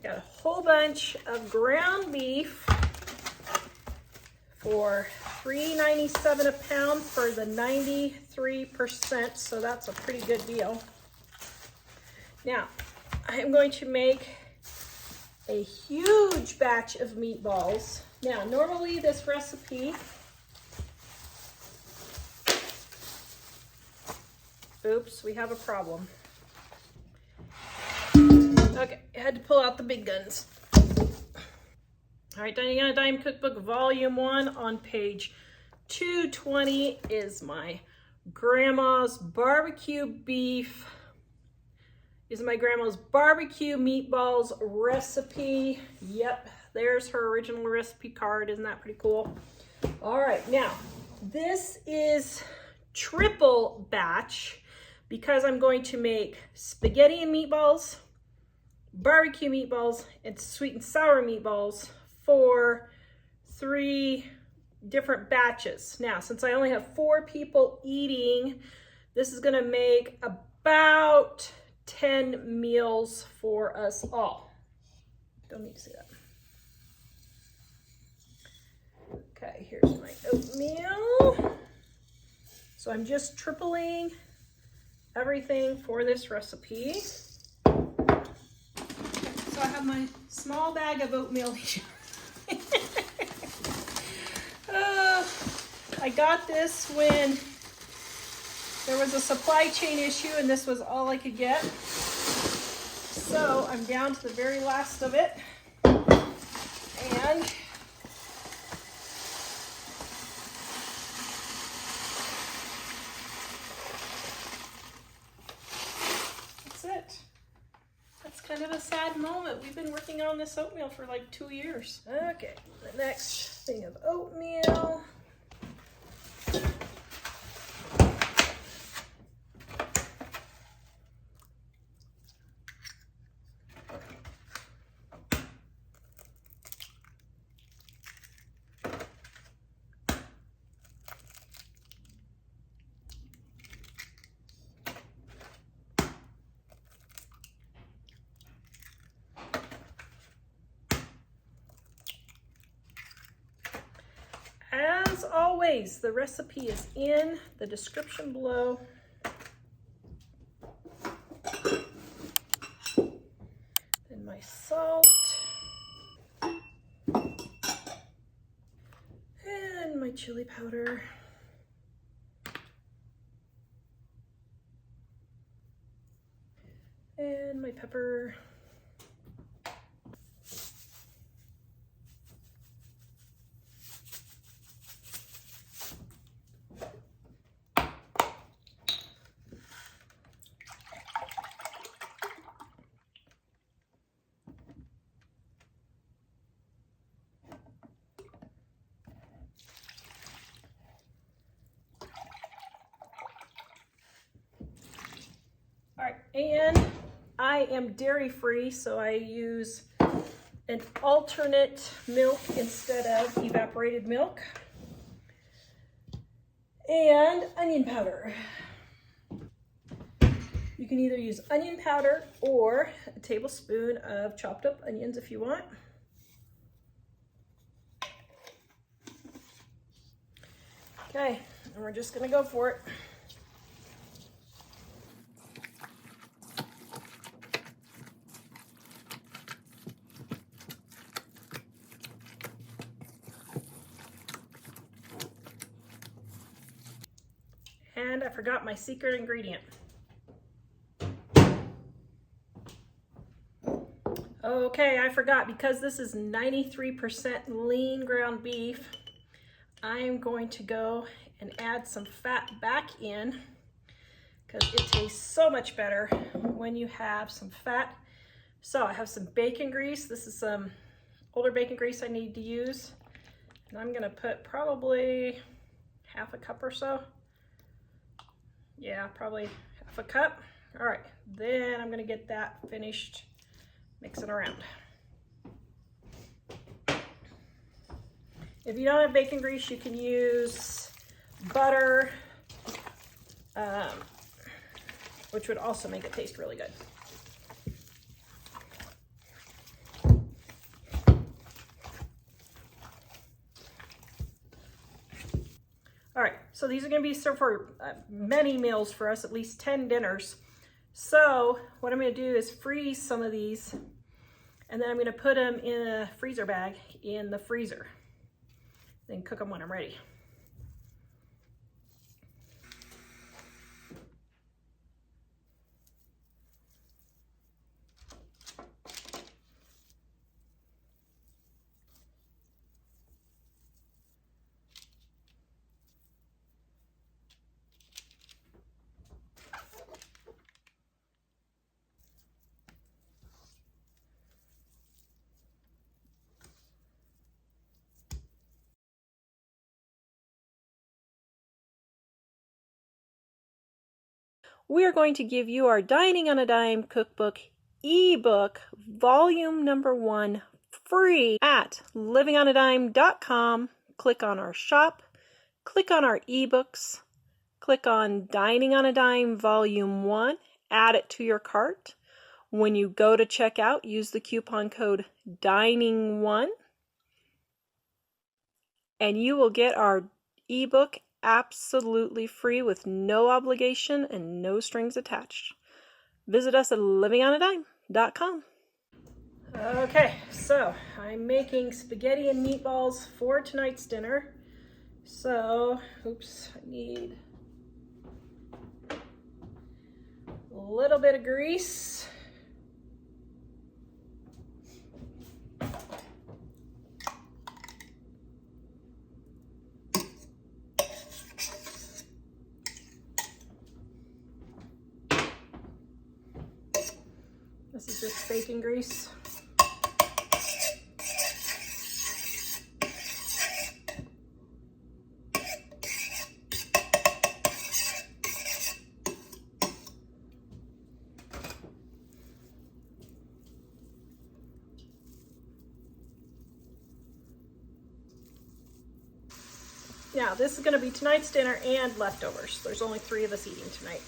Got a whole bunch of ground beef for $3.97 a pound for the 93%, so that's a pretty good deal. Now, I'm going to make a huge batch of meatballs. Now, normally this recipe, oops, we have a problem. Okay, I had to pull out the big guns. All right, Dining on a Dime Cookbook Volume 1 on page 220 is my grandma's barbecue beef. Is my grandma's barbecue meatballs recipe. Yep, there's her original recipe card. Isn't that pretty cool? All right, now this is triple batch because I'm going to make spaghetti and meatballs, barbecue meatballs, and sweet and sour meatballs for 3 different batches. Now, since I only have 4 people eating, this is gonna make about 10 meals for us all. Don't need to see that. Okay, here's my oatmeal. So I'm just tripling everything for this recipe. So I have my small bag of oatmeal here. I got this when there was a supply chain issue and this was all I could get. So I'm down to the very last of it. And that's it. That's kind of a sad moment. We've been working on this oatmeal for like 2 years. Okay, the next thing of oatmeal. As always, the recipe is in the description below. Then my salt. And my chili powder. And my pepper. All right, and I am dairy free, so I use an alternate milk instead of evaporated milk. And onion powder. You can either use onion powder or a tablespoon of chopped up onions if you want. Okay, and we're just gonna go for it. And I forgot my secret ingredient. Okay, I forgot, because this is 93% lean ground beef, I'm going to go and add some fat back in, because it tastes so much better when you have some fat. So I have some bacon grease. This is some older bacon grease I need to use. And I'm gonna put probably half a cup or so. Yeah, probably half a cup. All right, then I'm gonna get that finished mixing around. If you don't have bacon grease, you can use butter, which would also make it taste really good. All right, so these are gonna be served for many meals for us, at least 10 dinners. So what I'm gonna do is freeze some of these, and then I'm gonna put them in a freezer bag in the freezer, then cook them when I'm ready. We're going to give you our Dining on a Dime cookbook ebook volume number 1 free at livingonadime.com. Click on our shop, click on our ebooks, click on Dining on a Dime volume 1, add it to your cart. When you go to checkout, use the coupon code DINING1 and you will get our ebook absolutely free with no obligation and no strings attached. Visit us at livingonadime.com. Okay, so I'm making spaghetti and meatballs for tonight's dinner. So, oops, I need a little bit of grease. This is just bacon grease. Now, this is going to be tonight's dinner and leftovers. There's only 3 of us eating tonight.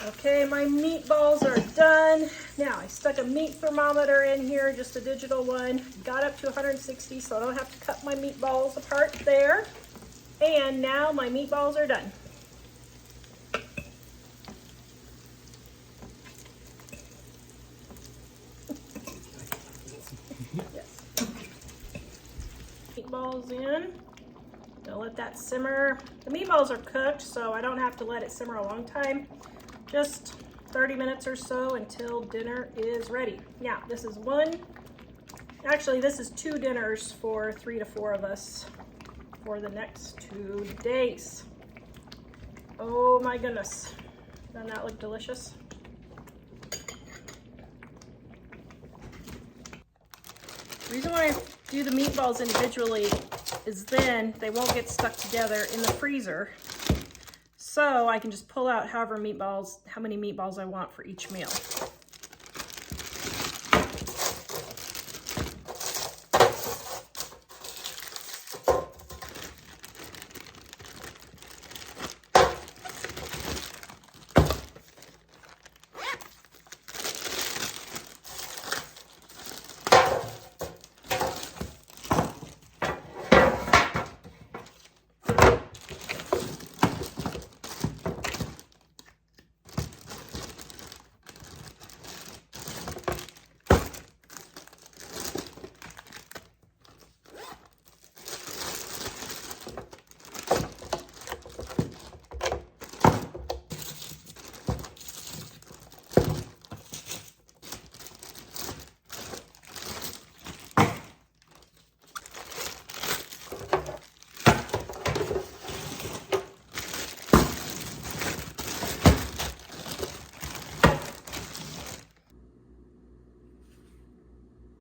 Okay, my meatballs are done. Now, I stuck a meat thermometer in here, just a digital one. Got up to 160, so I don't have to cut my meatballs apart there. And now my meatballs are done. Yes. Meatballs in. Gonna let that simmer. The meatballs are cooked, so I don't have to let it simmer a long time. Just 30 minutes or so until dinner is ready. Now, this is this is 2 dinners for 3 to 4 of us for the next 2 days. Oh my goodness. Doesn't that look delicious? The reason why I do the meatballs individually is then they won't get stuck together in the freezer. So I can just pull out how many meatballs I want for each meal.